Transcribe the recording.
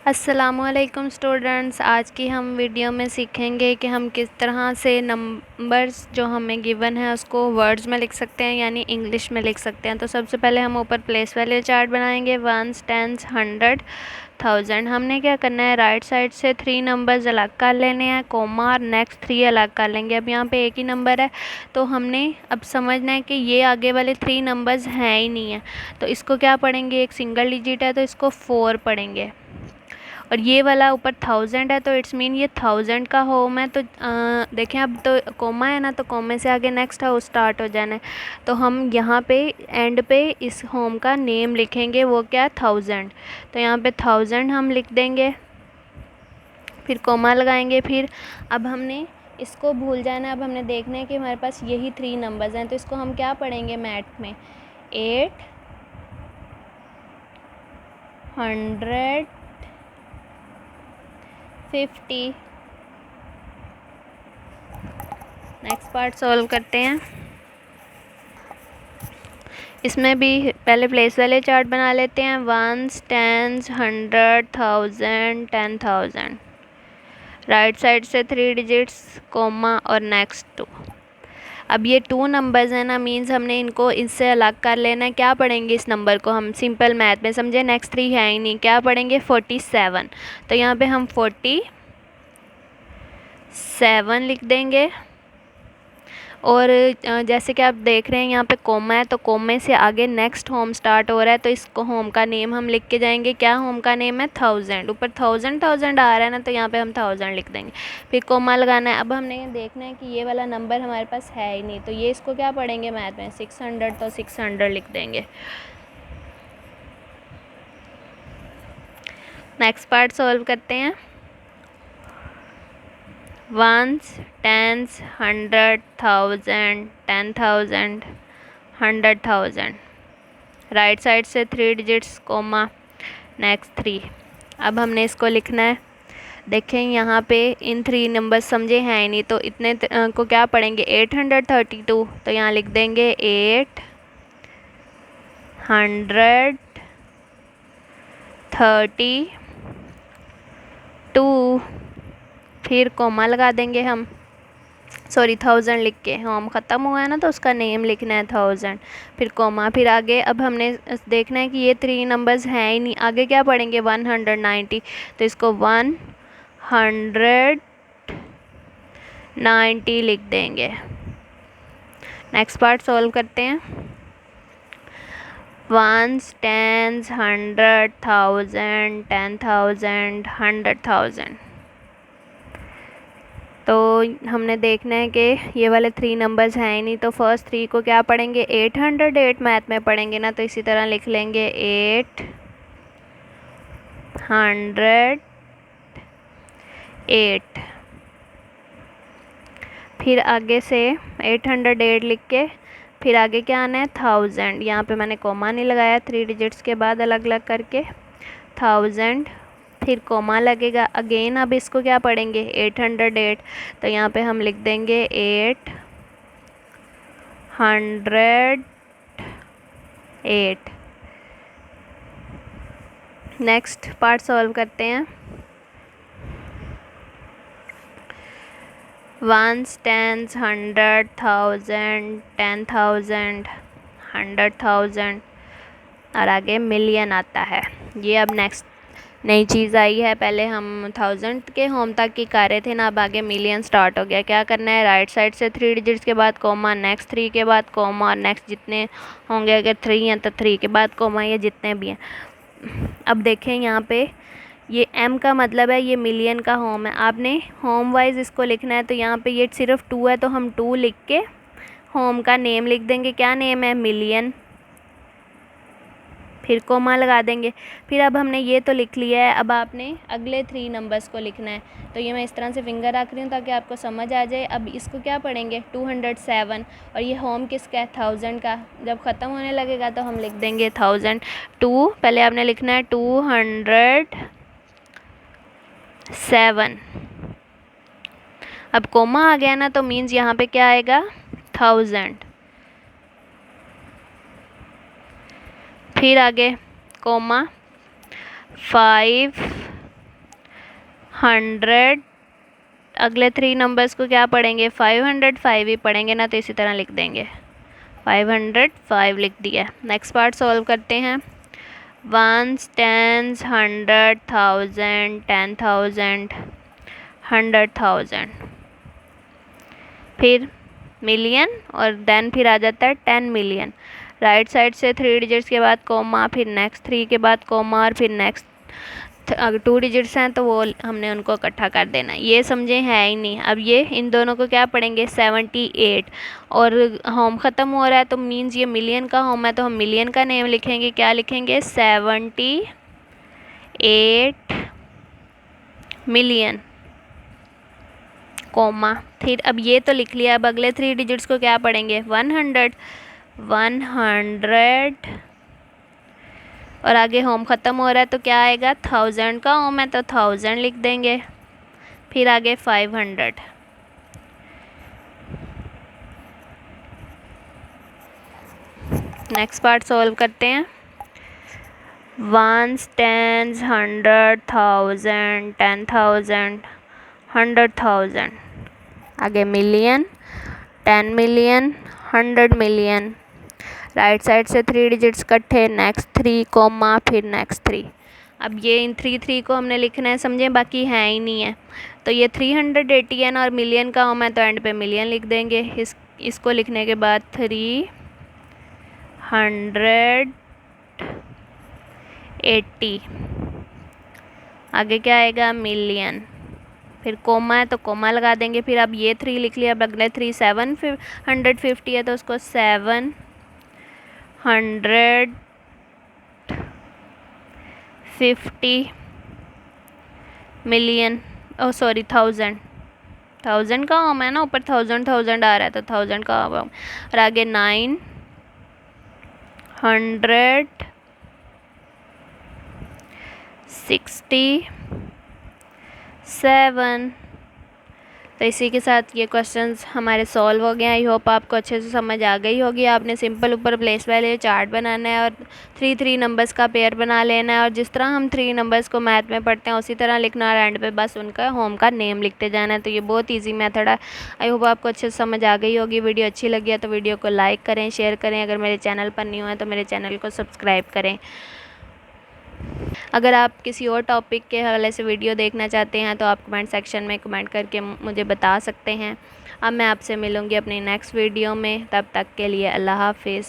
अस्सलामुअलैकुम स्टूडेंट्स, आज की हम वीडियो में सीखेंगे कि हम किस तरह से नंबर्स जो हमें गिवन है उसको वर्ड्स में लिख सकते हैं, यानी इंग्लिश में लिख सकते हैं। तो सबसे पहले हम ऊपर प्लेस वैल्यू चार्ट बनाएंगे, वंस, टेंस, 100, 1000। हमने क्या करना है, राइट साइड से 3 नंबर्स अलग कर लेने हैं, कोमा और नेक्स्ट 3 अलग कर लेंगे। अब यहाँ पे एक ही नंबर है तो हमने अब समझना है कि ये आगे वाले 3 नंबर्स हैं ही नहीं है, तो इसको क्या पढ़ेंगे, एक सिंगल डिजिट है तो इसको 4 पढ़ेंगे। और ये वाला ऊपर 1000 है तो इट्स मीन ये 1000 का होम है। तो देखें, अब तो कोमा है ना, तो कोमे से आगे नेक्स्ट हाउस स्टार्ट हो जाना है। तो हम यहाँ पे एंड पे इस होम का नेम लिखेंगे, वो क्या है, 1000। तो यहाँ पे 1000 हम लिख देंगे, फिर कोमा लगाएंगे। फिर अब हमने इसको भूल जाना है, अब हमने देखना है कि हमारे पास यही 3 नंबर्स हैं, तो इसको हम क्या पढ़ेंगे मैथ में, 8, 100, 50। नेक्स्ट पार्ट सॉल्व करते हैं। इसमें भी पहले प्लेस वाले चार्ट बना लेते हैं, वंस, टेंस, 100, 1000, 10,000। राइट साइड से 3 डिजिट्स, कोमा और नेक्स्ट 2। अब ये 2 नंबर्स हैं ना, मीन्स हमने इनको इससे अलग कर लेना है। क्या पढ़ेंगे इस नंबर को हम, सिंपल मैथ में समझे, नेक्स्ट 3 है ही नहीं, क्या पढ़ेंगे, 47। तो यहाँ पे हम 47 लिख देंगे। और जैसे कि आप देख रहे हैं यहाँ पे कोमा है, तो कोमे से आगे नेक्स्ट होम स्टार्ट हो रहा है, तो इस होम का नेम हम लिख के जाएंगे। क्या होम का नेम है, 1000। ऊपर 1000 1000 आ रहा है ना, तो यहाँ पे हम 1000 लिख देंगे, फिर कोमा लगाना है। अब हमने देखना है कि ये वाला नंबर हमारे पास है ही नहीं, तो ये इसको क्या पढ़ेंगे मैथ में, 600, तो 600 लिख देंगे। नेक्स्ट पार्ट सॉल्व करते हैं। Ones, tens, 100, 1000, 10,000, 100,000। राइट साइड से 3 डिजिट्स, कोमा, नेक्स्ट 3। अब हमने इसको लिखना है। देखें यहाँ पे इन 3 नंबर समझे हैं ही नहीं, तो इतने को क्या पढ़ेंगे, 832। तो यहाँ लिख देंगे 832, फिर कोमा लगा देंगे हम, सॉरी 1000 लिख के, होम ख़त्म हुआ है ना, तो उसका नेम लिखना है 1000, फिर कोमा, फिर आगे अब हमने देखना है कि ये 3 नंबर्स हैं ही नहीं, आगे क्या पढ़ेंगे, 190। तो इसको 190 लिख देंगे। नेक्स्ट पार्ट सॉल्व करते हैं। Ones, tens, 100, 1000, 10,000, 100,000। तो हमने देखना है कि ये वाले 3 नंबर्स हैं ही नहीं, तो फर्स्ट 3 को क्या पढ़ेंगे, 808 मैथ में पढ़ेंगे ना, तो इसी तरह लिख लेंगे 808। फिर आगे से 808 लिख के, फिर आगे क्या आना है, 1000। यहाँ पे मैंने कोमा नहीं लगाया, 3 डिजिट्स के बाद अलग अलग करके 1000, फिर कोमा लगेगा अगेन। अब इसको क्या पढ़ेंगे, 808। तो यहाँ पे हम लिख देंगे 808। नेक्स्ट पार्ट सॉल्व करते हैं। वंस, टेंस, 100, 1000, 10,000, 100,000 और आगे मिलियन आता है। ये अब नेक्स्ट नई चीज़ आई है, पहले हम 1000 के होम तक की कर रहे थे ना, अब आगे मिलियन स्टार्ट हो गया। क्या करना है, राइट साइड से 3 डिजिट्स के बाद कोमा, नेक्स्ट 3 के बाद कोमा और नेक्स्ट जितने होंगे, अगर 3 हैं तो 3 के बाद कोमा, या जितने भी हैं। अब देखें यहाँ पे ये m का मतलब है ये मिलियन का होम है, आपने होम वाइज इसको लिखना है। तो यहाँ पे ये सिर्फ 2 है, तो हम 2 लिख के होम का नेम लिख देंगे। क्या नेम है, मिलियन, फिर कोमा लगा देंगे। फिर अब हमने ये तो लिख लिया है, अब आपने अगले 3 नंबर्स को लिखना है। तो ये मैं इस तरह से फिंगर रख रही हूँ ताकि आपको समझ आ जाए। अब इसको क्या पढ़ेंगे, 207, और ये होम किसका है, 1000 का। जब ख़त्म होने लगेगा तो हम लिख देंगे 1000। पहले आपने लिखना है 207। अब कोमा आ गया ना, तो मीन्स यहाँ पे क्या आएगा, 1000। फिर आगे कोमा, 5 100, अगले 3 नंबर्स को क्या पढ़ेंगे, 505 ही पढ़ेंगे ना, तो इसी तरह लिख देंगे 505 लिख दिया। नेक्स्ट पार्ट सॉल्व करते हैं। 1s, 10s, 100, 1000, 10,000, 100,000, फिर मिलियन और देन फिर आ जाता है 10 मिलियन। राइट साइड से 3 डिजिट्स के बाद कोमा, फिर नेक्स्ट 3 के बाद कोमा, और फिर नेक्स्ट अगर 2 डिजिट्स हैं तो वो हमने उनको इकट्ठा कर देना। ये समझे है ही नहीं। अब ये इन दोनों को क्या पढ़ेंगे, 78, और होम ख़त्म हो रहा है तो मीन्स ये मिलियन का होम है, तो हम मिलियन का नेम लिखेंगे। क्या लिखेंगे, 78 मिलियन, कोमा। फिर अब ये तो लिख लिया, अब अगले 3 डिजिट्स को क्या पढ़ेंगे, 100, 100, और आगे होम ख़त्म हो रहा है तो क्या आएगा, 1000 का होम है तो 1000 लिख देंगे। फिर आगे 500, नेक्स्ट पार्ट सॉल्व करते हैं। 1s, 10s, 100, 1000, 10,000, 100,000, आगे million, 10 million, 100 million. Right side से 3 डिजिट्स इकट्ठे, नेक्स्ट 3 कोमा, फिर नेक्स्ट 3। अब ये इन 3 को हमने लिखना है, समझे, बाकी है ही नहीं है। तो ये 380 है ना, और मिलियन का होम है तो एंड पे मिलियन लिख देंगे। इसको लिखने के बाद 380, आगे क्या आएगा, मिलियन, फिर कोमा है तो कोमा लगा देंगे। फिर अब ये 3 लिख लिया। अब अगले 3 750 है तो उसको 750 मिलियन, ओ सॉरी 1000 का होम है ना, ऊपर 1000 आ रहा है तो 1000 का होम। और आगे 967। तो इसी के साथ ये क्वेश्चंस हमारे सॉल्व हो गए। आई होप आपको अच्छे से समझ आ गई होगी। आपने सिंपल ऊपर प्लेस वैल्यू चार्ट बनाना है और 3 नंबर्स का पेयर बना लेना है, और जिस तरह हम 3 नंबर्स को मैथ में पढ़ते हैं उसी तरह लिखना है, और एंड पे बस उनका होम का नेम लिखते जाना है। तो ये बहुत ईजी मेथड है। आई होप आपको अच्छे से समझ आ गई होगी। वीडियो अच्छी लगी है तो वीडियो को लाइक करें, शेयर करें। अगर मेरे चैनल पर न्यू है तो मेरे चैनल को सब्सक्राइब करें। अगर आप किसी और टॉपिक के हवाले से वीडियो देखना चाहते हैं तो आप कमेंट सेक्शन में कमेंट करके मुझे बता सकते हैं। अब मैं आपसे मिलूँगी अपनी नेक्स्ट वीडियो में। तब तक के लिए अल्लाह हाफिज़।